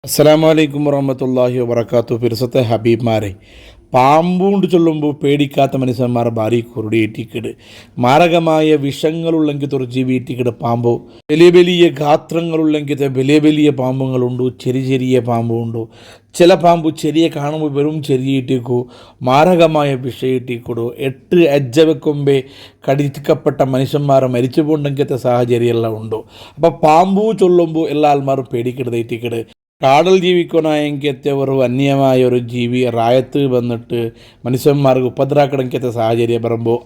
അസ്സലാമു അലൈക്കും വറഹ്മത്തുള്ളാഹി വബറകാതുഹു. ഫിർസത്തെ ഹബീബ്മാരെ, പാമ്പുകൊണ്ട് ചൊല്ലുമ്പോൾ പേടിക്കാത്ത മനുഷ്യന്മാർ ഭാരി കുരുടിയേറ്റിക്കിട്. മാരകമായ വിഷങ്ങളുള്ളെങ്കിൽ ജീവിറ്റിക്കിട് പാമ്പ്. വലിയ വലിയ ഗാത്രങ്ങളുള്ളെങ്കിൽ വലിയ വലിയ പാമ്പുകളുണ്ട്, ചെറിയ ചെറിയ പാമ്പുണ്ട്. ചില പാമ്പ് ചെറിയ കാണുമ്പോൾ വെറും ചെറിയിട്ടേക്കു മാരകമായ വിഷയിട്ടേക്കൂടു. 8 അജ്ജ വെക്കുമ്പേ കടിക്കപ്പെട്ട മനുഷ്യന്മാർ മരിച്ചു പോകണ്ടെങ്കിലത്തെ സാഹചര്യമെല്ലാം ഉണ്ടോ. അപ്പോൾ പാമ്പു ചൊല്ലുമ്പോൾ എല്ലാ ആൾമാരും പേടിക്കിടതേറ്റിക്കിട്. കാടൽ ജീവിക്കണമെങ്കിൽ ഒരു അന്യമായ ഒരു ജീവി റായത്ത് വന്നിട്ട് മനുഷ്യന്മാർക്ക് ഉപദ്രാക്കണമെങ്കിൽ സാഹചര്യം പറയുമ്പോൾ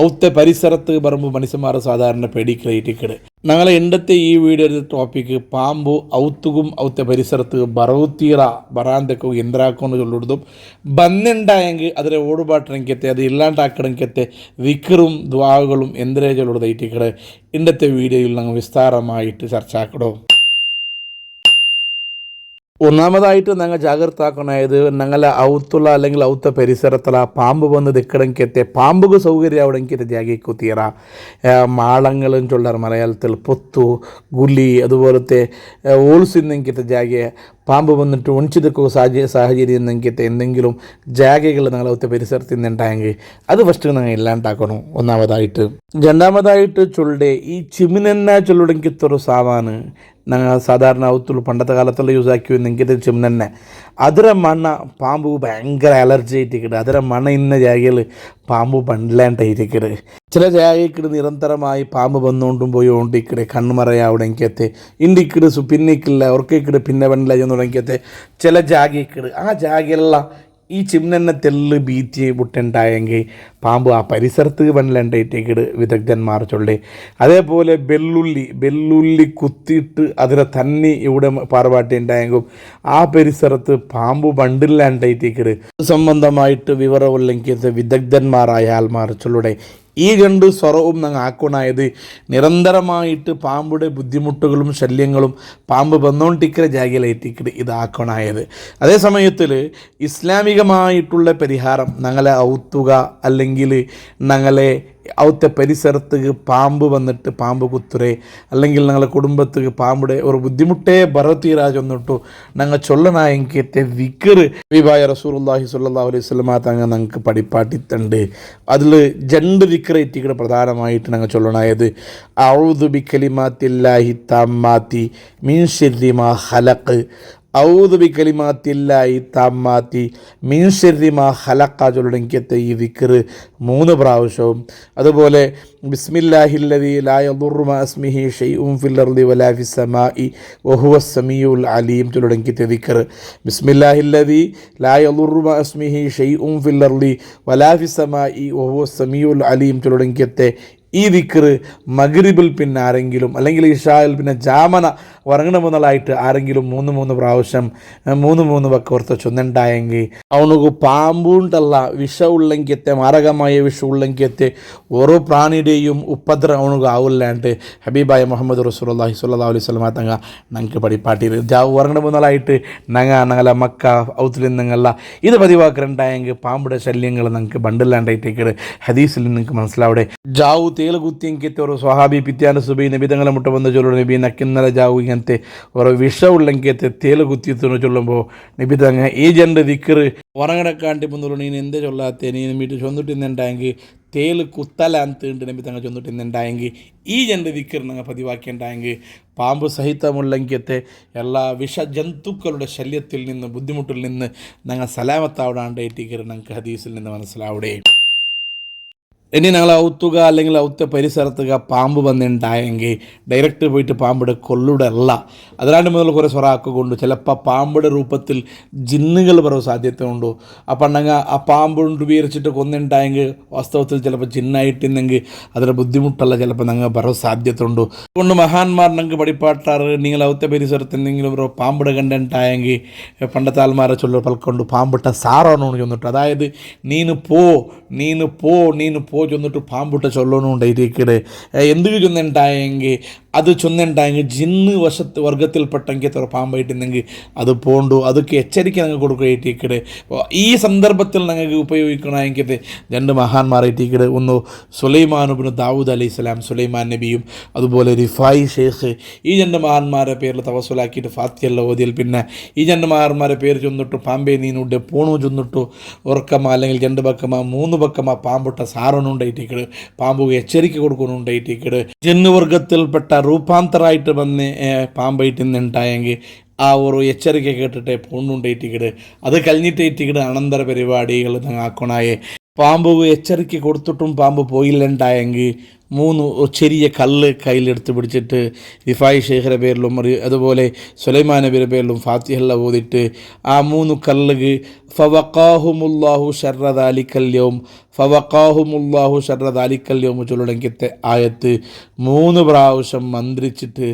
ഔത്തെ പരിസരത്ത് പറയുമ്പോൾ മനുഷ്യന്മാർ സാധാരണ പേടിക്കിടയിട്ടിക്കിട്. ഞങ്ങളെ എണ്ടത്തെ ഈ വീഡിയോ ടോപ്പിക്ക് പാമ്പ് ഔത്തെ പരിസരത്ത് ബറവുത്തീറ ബറാന്തൊക്കെ എന്തിനാക്കുമെന്ന് ചൊല്ലിടുതും ബന്നുണ്ടായെങ്കിൽ അതിലെ ഓടുപാട്ടണമെങ്കിൽ അത് ഇല്ലാണ്ടാക്കണമെങ്കിൽ വിക്കറും ദ്വാകളും എന്തിനേ ചൊല്ലിടുതയിട്ടിക്കിട്. ഇണ്ടത്തെ വീഡിയോയിൽ ഞങ്ങൾ വിസ്താരമായിട്ട് ചർച്ചയാക്കടോ. ഒന്നാമതായിട്ട് ഞങ്ങൾ ജാഗ്രതാക്കണത് ഞങ്ങളെ ഔത്തുള്ള അല്ലെങ്കിൽ ഔത്ത പരിസരത്തുള്ള പാമ്പ് വന്ന് നിൽക്കണമെങ്കിൽ പാമ്പുക്ക് സൗകര്യം അവിടെങ്കിൽ ജാഗിക്കു തീറ മാളങ്ങളും ചൊല്ലാറ് മലയാളത്തിൽ പൊത്തു ഗുലി അതുപോലത്തെ ഓൾസിന്നെങ്കിൽ ജാഗ പാമ്പ് വന്നിട്ട് ഒണിച്ചിരിക്കുക സാഹചര്യം എന്നെങ്കിൽ എന്തെങ്കിലും ജാഗകൾ ഞങ്ങൾ ഔത്ത പരിസരത്ത് നിന്നുണ്ടായെങ്കിൽ അത് ഫസ്റ്റ് ഞങ്ങൾ ഇല്ലാണ്ടാക്കണം ഒന്നാമതായിട്ട്. രണ്ടാമതായിട്ട് ചൊല്ലുടെ ഈ ചിമ്മിനെന്ന ചൊല്ലുടെങ്കിത്തൊരു സാമാന് ഞങ്ങൾ സാധാരണ ഔത്തുള്ളൂ പണ്ടത്തെ കാലത്തുള്ള യൂസ് ആക്കി വന്നെങ്കിൽ ചിമ്മിനെന്നെ ಅದರ ಮಣ್ಣ ಪಾಂಬು ഭയങ്കര അലർജി ആയിട്ടിരിക്കട്ടെ. ಅದರ മണ്ണ ഇന്ന ജാഗയിൽ പാമ്പ് പണ്ടില്ലാണ്ടായിരിക്കട്. ചില ജാഗയ്ക്കിട് നിരന്തരമായി പാമ്പ് വന്നുകൊണ്ടും പോയിക്കൊണ്ടിരിക്കടെ കണ്ണുമറയാവിടെങ്കിത്തെ ഇണ്ടിക്കിട് പിന്നിക്കില്ല ഉറക്കിക്കിട് പിന്നെ പണ്ടില്ല ചെന്നുടങ്ങിയത്തെ ചില ജാഗയ്ക്കിട് ആ ജാഗയെല്ലാം ഈ ചിമ്നെന്നെ തെല്ല് ബീറ്റ് വിട്ടുണ്ടായെങ്കിൽ പാമ്പ് ആ പരിസരത്ത് വന്നിലുണ്ടായിട്ടേക്കിട് വിദഗ്ധന്മാർ ചൊല്ലേ. അതേപോലെ വെല്ലുള്ളി കുത്തിയിട്ട് അതിനെ തന്നെ ഇവിടെ പാറപാട്ടി ഉണ്ടായെങ്കിൽ ആ പരിസരത്ത് പാമ്പ് പണ്ടില്ലാണ്ടായിട്ടേക്കിട് സംബന്ധമായിട്ട് വിവരമില്ലെങ്കിൽ വിദഗ്ധന്മാരായ ആൾമാർ ചൊല്ലുടെ. ഈ രണ്ട് സ്വറവും ഞങ്ങൾ ആക്കണായത് നിരന്തരമായിട്ട് പാമ്പുടെ ബുദ്ധിമുട്ടുകളും ശല്യങ്ങളും പാമ്പ് വന്നുകൊണ്ടിരിക്കുന്ന ജാഗയിലേറ്റിക്കിട്ട് ഇതാക്കണായത്. അതേ സമയത്തിൽ ഇസ്ലാമികമായിട്ടുള്ള പരിഹാരം ഞങ്ങളെ ഔത്തുക അല്ലെങ്കിൽ ഞങ്ങളെ ഔത്തെ പരിസരത്ത് പാമ്പ് വന്നിട്ട് പാമ്പ് കുത്തുറേ അല്ലെങ്കിൽ ഞങ്ങളെ കുടുംബത്തിന് പാമ്പുടെ ഒരു ബുദ്ധിമുട്ടേ ബറത്തീരാ ചെന്നിട്ടു ഞങ്ങൾ ചൊല്ലനായെങ്കിത്തെ വിക്കർ വിവായ റസൂലുള്ളാഹി സ്വല്ലല്ലാഹു അലൈഹി വസല്ലമ തങ്ങൾ ഞങ്ങൾക്ക് പഠിപ്പാട്ടിത്തുണ്ട്. അതിൽ 2 വിക്കറേറ്റിക്കടെ പ്രധാനമായിട്ട് ഞങ്ങൾ ചൊല്ലണായത് അഊദു ബികലിമാത്തില്ലാഹി തമ്മാത്തി മിൻ ശർരി മാ ഖലഖ് ഔദു ബി കലിമാത്തില്ലാഹി തമ്മാത്തി മിൻ ശർരി മാ ഖലഖ ചൊല്ലണമെങ്കിൽ ഈ ദിക്ർ 3 പ്രാവശ്യവും അതുപോലെ ബിസ്മില്ലാഹില്ലദീ ലാ യദുറു മാ ഇസ്മിഹി ഷൈഉൻ ഫിൽ അർളി വലാ ഫിസ് സമാഇ വഹുവസ് സമീഉൽ അലീം ചൊല്ലണമെങ്കിൽ ദിക്ർ ബിസ്മില്ലാഹില്ലദീ ലാ യദുറു മാ ഇസ്മിഹി ഷൈഉൻ ഫിൽ അർളി വലാ ഫിസ് സമാഇ വഹുവസ് സമീഉൽ അലീം ചൊല്ലണമെങ്കിൽ ഈ ദിക്ർ മഗ്രിബിൽ പിന്നെ ആരെങ്കിലും അല്ലെങ്കിൽ ഇഷായിൽ പിന്നെ ജാമന ഉറങ്ങണ മുതലായിട്ട് ആരെങ്കിലും 3 പ്രാവശ്യം 3 വക്കോർത്ത് ചൊന്നുണ്ടായെങ്കിൽ അവനക്ക് പാമ്പുണ്ടല്ല വിഷമുള്ളെങ്കിത്തെ മാരകമായ വിഷമുള്ളെങ്കിത്തെ ഓരോ പ്രാണിയുടെയും ഉപദ്രവം അവനക്ക് ആവില്ലാണ്ട് ഹബീബായ മുഹമ്മദ് റസൂലുള്ളാഹി സ്വല്ലല്ലാഹു അലൈഹി വസല്ലമ തങ്ങ ഞങ്ങൾക്ക് പഠിപ്പാട്ടി ഉറങ്ങണ മുതലായിട്ട് ഞങ്ങളെ മക്ക ഔത്തിൽ നിന്നല്ല ഇത് പതിവാക്കലുണ്ടായെങ്കിൽ പാമ്പുടെ ശല്യങ്ങൾ ഞങ്ങൾക്ക് ബണ്ടില്ലാണ്ടായിട്ടേക്ക് ഹദീസിൽ നിങ്ങൾക്ക് മനസ്സിലാവിടെ. ജാവു തേല് കുത്തിയെങ്കിത്തെ ഒരു സ്വഹാബി പിത്യാന സുബൈ നബി തങ്ങളെ മുട്ട വന്ന് ചൊല്ലുമ്പോൾ നബി നക്കിന്നല ജാവു ഇങ്ങനത്തെ ഒരു വിഷമുള്ളെങ്കിത്തെ തേല് കുത്തിയെന്ന് ചൊല്ലുമ്പോൾ നബി തങ്ങ ഈ 2 ദിക്ർ ഉറങ്ങടക്കാണ്ടി മുന്നുള്ള നീ എന്ത് ചൊല്ലാത്തേ നീ വീട്ടിൽ ചൊന്നിട്ടുന്നുണ്ടായെങ്കിൽ തേല് കുത്തല അന്തുണ്ട് നബി തങ്ങൾ ചൊന്നിട്ടുന്നുണ്ടായെങ്കിൽ ഈ 2 ദിക്ർ ഞങ്ങൾ പതിവാക്കിയുണ്ടായെങ്കിൽ പാമ്പ് സഹിതമുള്ളെങ്കിത്തെ എല്ലാ വിഷജന്തുക്കളുടെ ശല്യത്തിൽ നിന്ന് ബുദ്ധിമുട്ടിൽ നിന്ന് ഞങ്ങൾ സലാമത്താവിടാണ്ടായിട്ടിക്കർ ഞങ്ങൾക്ക് ഹദീസിൽ നിന്ന് മനസ്സിലാവിടെ. ഇനി ഞങ്ങൾ ഔത്തുക അല്ലെങ്കിൽ ഔത്ത പരിസരത്തുക പാമ്പ് വന്നിട്ടുണ്ടായെങ്കിൽ ഡയറക്റ്റ് പോയിട്ട് പാമ്പിടെ കൊല്ലുടെ അല്ല അതിലാണ്ട് മുതൽ കുറേ സ്വറാക്കുകൊണ്ട് ചിലപ്പോൾ പാമ്പിടെ രൂപത്തിൽ ജിന്നുകൾ പറയാൻ സാധ്യത ഉണ്ടോ. അപ്പം ഞങ്ങൾ ആ പാമ്പ് കൊണ്ട് ഉപയോഗിച്ചിട്ട് കൊന്നിട്ടുണ്ടായെങ്കിൽ വാസ്തവത്തിൽ ചിലപ്പോൾ ജിന്നായിട്ടിരുന്നെങ്കിൽ അതിൻ്റെ ബുദ്ധിമുട്ടല്ല ചിലപ്പോൾ ഞങ്ങൾ പറയാൻ സാധ്യത ഉണ്ടോ. അതുകൊണ്ട് മഹാന്മാർ ഞങ്ങൾക്ക് പഠിപ്പാട്ടാറ് നിങ്ങൾ ഔത്ത പരിസരത്ത് എന്തെങ്കിലും ഒരു പാമ്പിടെ കണ്ടിട്ടുണ്ടായെങ്കിൽ പണ്ടത്തെ ആൾമാരെ ചൊല്ലു പൽക്കൊണ്ട് പാമ്പിട്ട സാറാണോ ചൊന്നിട്ട് അതായത് നീന് പോ ചൊന്നിട്ട് പാമ്പുട്ട ചൊല്ലണുണ്ടായിരിക്കട് എന്തൊക്കെ ചൊന്നുണ്ടായെങ്കിൽ അത് ചൊന്നുണ്ടായെങ്കിൽ ജിന്ന് വർഗത്തിൽപ്പെട്ടെങ്കിൽ എത്ര പാമ്പായിട്ടുണ്ടെങ്കിൽ അത് പോണ്ടു അതൊക്കെ എച്ചരിക്ക ഞങ്ങൾ കൊടുക്കുകയായിട്ടിക്കട്. ഈ സന്ദർഭത്തിൽ ഞങ്ങൾക്ക് ഉപയോഗിക്കണമെങ്കിൽ രണ്ട് മഹാന്മാരായിട്ടിക്കട്. ഒന്ന് സുലൈമാനുബിന് ദാവൂദ് അലൈഹി സ്വലാം, സുലൈമാൻ നബിയും അതുപോലെ റിഫായി ഷെയ്ഖ്. ഈ രണ്ട് മഹാന്മാരുടെ പേരിൽ തവസ്സുലാക്കിയിട്ട് ഫാത്തിഹ ഓതിയൽ പിന്നെ ഈ രണ്ട് മഹാന്മാരുടെ പേര് ചൊന്നിട്ടു പാമ്പേ നീനുണ്ട് പോണു ചൊന്നിട്ടു ഉറക്കമ അല്ലെങ്കിൽ രണ്ട് പക്കമ മൂന്ന് പക്കമ പാമ്പുട്ട സാറണുണ്ടായിട്ടിക്കട്. പാമ്പ് എച്ചരിക്ക കൊടുക്കണുണ്ടായിട്ടിക്കട്. ജന്നുവർഗത്തിൽപ്പെട്ട രൂപാന്തരമായിട്ട് വന്ന് പാമ്പായിട്ട് നിന്നുണ്ടായെങ്കിൽ ആ ഒരു എച്ചരിക്ക കേട്ടിട്ട് പോണുണ്ടായിട്ടിക്കട്. അത് കഴിഞ്ഞിട്ടേറ്റിക്കട് അനന്തര പരിപാടികൾ ആക്കണായേ. പാമ്പ് എച്ചരിക്ക കൊടുത്തിട്ടും പാമ്പ് പോയില്ലുണ്ടായെങ്കിൽ 3 ചെറിയ കല്ല് കയ്യിലെടുത്ത് പിടിച്ചിട്ട് റിഫായി ഷെയ്ഖിൻ്റെ പേരിലും അതുപോലെ സുലൈമാൻ നബിയുടെ പേരിലും ഫാത്തിഹ ഓതിയിട്ട് ആ 3 കല്ലുകൾ ഫവഖാഹുമുല്ലാഹു ശർറ ദാലിക്കൽ യൗം ഫവഖാഹുമുല്ലാഹു ശർറ ദാലിക്കൽ യൗം ചൊല്ലണമെങ്കിൽ ആയത്ത് 3 പ്രാവശ്യം മന്ത്രിച്ചിട്ട്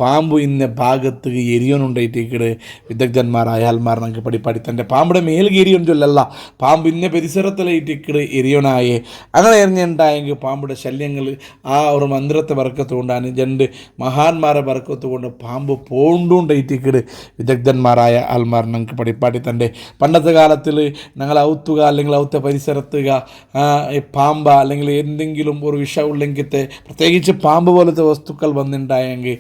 പാമ്പ് ഇന്ന ഭാഗത്ത് എരിയോനുണ്ടായിട്ടിക്കട്. വിദഗ്ധന്മാരായ ആൾമാർ നമുക്ക് പഠിപ്പാടി തൻ്റെ പാമ്പിടെ മേൽ എരിയോൻ ചൊല്ലല്ല, പാമ്പ് ഇന്ന പരിസരത്തിലായിട്ടിക്കട് എരിയോനായേ. അങ്ങനെ എറിഞ്ഞുണ്ടായെങ്കിൽ പാമ്പിടെ ശല്യങ്ങൾ ആ ഒരു മന്ത്രത്തെ ബർക്കത്തുകൊണ്ടാണ് രണ്ട് മഹാന്മാരെ ബർക്കത്തുകൊണ്ട് പാമ്പ് പോണ്ടുണ്ടായിട്ടിക്കട്. വിദഗ്ധന്മാരായ ആൾമാർ നമുക്ക് പഠിപ്പാടി തൻ്റെ പണ്ടത്തെ കാലത്തിൽ ഞങ്ങൾ ഔത്തുക അല്ലെങ്കിൽ ഔത്ത പരിസരത്തുക പാമ്പ അല്ലെങ്കിൽ എന്തെങ്കിലും ഒരു വിഷമുള്ളെങ്കിൽ പ്രത്യേകിച്ച് പാമ്പ് പോലത്തെ വസ്തുക്കൾ വന്നിട്ടുണ്ടായെങ്കിൽ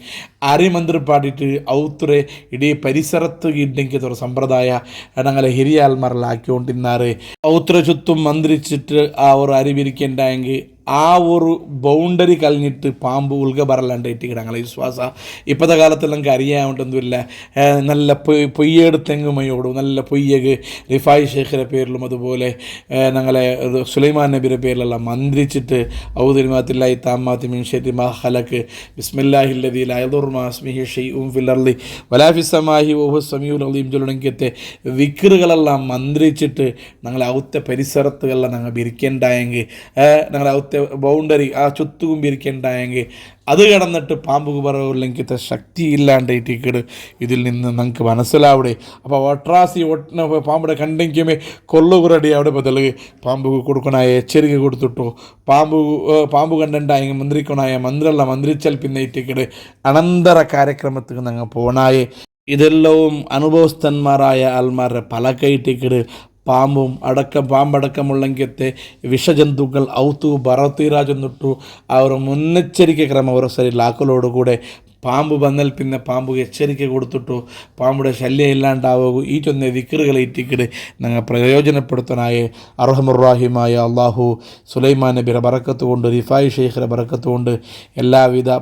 അരിമന്ത്രി പാടിയിട്ട് ഔത്തുറെ ഇടീ പരിസരത്ത് ഇണ്ടെങ്കിൽ ഒരു സമ്പ്രദായ ഞങ്ങളെ ഹിരിയ ആൾമാരിലാക്കിക്കൊണ്ടിരുന്നാറ്. ഔത്തുറെ ചുറ്റും മന്ത്രിച്ചിട്ട് ആ ഒരു അരിവിരിക്കണ്ടായെങ്കിൽ ആ ഒരു ബൗണ്ടറി കഴിഞ്ഞിട്ട് പാമ്പ് ഉൾക ബറലാണ്ടായിട്ട് ഞങ്ങളെ വിശ്വാസ. ഇപ്പോഴത്തെ കാലത്തിൽ നമുക്ക് അറിയാണ്ടൊന്നുമില്ല. നല്ല പൊയ്യേട് തെങ്ങുമയോടും നല്ല പൊയ്യക് റിഫായി ഷെയ്ഖിൻ്റെ പേരിലും അതുപോലെ ഞങ്ങളെ സുലൈമാൻ നബിയുടെ പേരിലെല്ലാം മന്ത്രിച്ചിട്ട് ഔദുരിമാത്തില്ലായി താമാത്തി മിൻ ശർരി മാ ഖലഖ് ബിസ്മില്ലാഹില്ലദീ ലാ യദുറു മാ ഇസ്മിഹി ഷൈഉൻ ഫിൽ അർളി വലാ ഫിസ് സമാഇ വഹുവ സമീഉൽ അലീം ചൊല്ലണമെങ്കിൽ വിക്റുകളെല്ലാം മന്ത്രിച്ചിട്ട് ഞങ്ങളെ ഔത്ത പരിസരത്തുകളെല്ലാം ഞങ്ങൾ ബിരിക്കണ്ടായെങ്കിൽ ഞങ്ങളെ ഔത്ത ബൗണ്ടറി ആ ചുറ്റും ബിരിക്കണ്ടായെങ്കിൽ അത് കിടന്നിട്ട് പാമ്പ് പറയില്ലെങ്കിൽ ശക്തി ഇല്ലാണ്ടായിട്ടിക്കട്. ഇതിൽ നിന്ന് നമുക്ക് മനസ്സിലാവിടെ. അപ്പോൾ ഒട്രാസി പാമ്പിടെ കണ്ടെങ്കിമേ കൊള്ളുകുറടി അവിടെ ബദലുക പാമ്പ് കൊടുക്കണായ എച്ചരിക കൊടുത്തിട്ടോ പാമ്പ് കണ്ടുണ്ടായെങ്കിൽ മന്ത്രിക്കണായ മന്ത്രല്ല മന്ത്രിച്ചാൽ പിന്നെ ഇട്ടിക്കട് അനന്തര കാര്യക്രമത്തിൽ ഞങ്ങൾ പോണായേ. ഇതെല്ലാം അനുഭവസ്ഥന്മാരായ ആൾമാരുടെ പല കൈട്ടിക്കട്. പാമ്പടക്കമുള്ളെങ്കിലത്തെ വിഷജന്തുക്കൾ ഔത്തു ബറത്തീരാജെന്നിട്ടു ആ ഒരു മുന്നെച്ചരിക്ക ക്രമം ഒരു സൈഡിലാക്കലോടുകൂടെ പാമ്പ് വന്നാൽ പിന്നെ പാമ്പ് എച്ചരിക്ക കൊടുത്തിട്ടു പാമ്പുടെ ശല്യം ഇല്ലാണ്ടാവുക ഈ ചൊന്ന വിക്റുകളെ ഇറ്റിക്കിട് ഞങ്ങൾ പ്രയോജനപ്പെടുത്താനായ അർഹമുറാഹിമായ അള്ളാഹു സുലൈമാൻ നബിയുടെ ബറക്കത്ത് കൊണ്ട് റിഫായി ഷെയ്ഖിൻ്റെ ബറക്കത്ത് കൊണ്ട് എല്ലാവിധ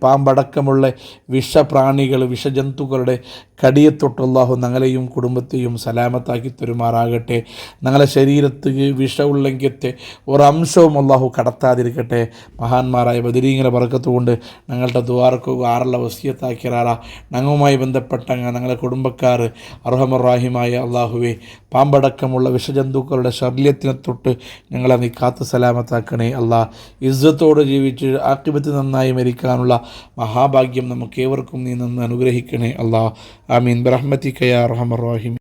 പാമ്പടക്കമുള്ള വിഷപ്രാണികൾ വിഷജന്തുക്കളുടെ കടിയെ തൊട്ട് അള്ളാഹു ഞങ്ങളെയും കുടുംബത്തെയും സലാമത്താക്കി തരുമാറാകട്ടെ. ഞങ്ങളെ ശരീരത്തിന് വിഷമുള്ളെങ്കിലത്തെ ഒരംശവും അള്ളാഹു കടത്താതിരിക്കട്ടെ. മഹാന്മാരായ ബദരീങ്ങളെ ബറക്കത്ത് കൊണ്ട് ഞങ്ങളുടെ ദ്വാരക്ക് ആറുള്ള വസിയത്താക്കിറാറ ഞങ്ങളുമായി ബന്ധപ്പെട്ട ഞങ്ങളെ കുടുംബക്കാർ അർഹമുറാഹിമായ അള്ളാഹുവെ പാമ്പടക്കമുള്ള വിഷജന്തുക്കളുടെ ശല്യത്തിനെ തൊട്ട് ഞങ്ങളെ നീ കാത്ത് സലാമത്താക്കണേ. അള്ളാഹ് ഇസ്സത്തോടെ ജീവിച്ച് ആഖിബത്ത് നന്നായി മരിക്കാനുള്ള മഹാഭാഗ്യം നമുക്ക് ഏവർക്കും നീ നിന്ന് അനുഗ്രഹിക്കണേ. അള്ളാഹ് ആമീൻ ബിറഹ്മതിക യാ അർഹമർ റഹീം.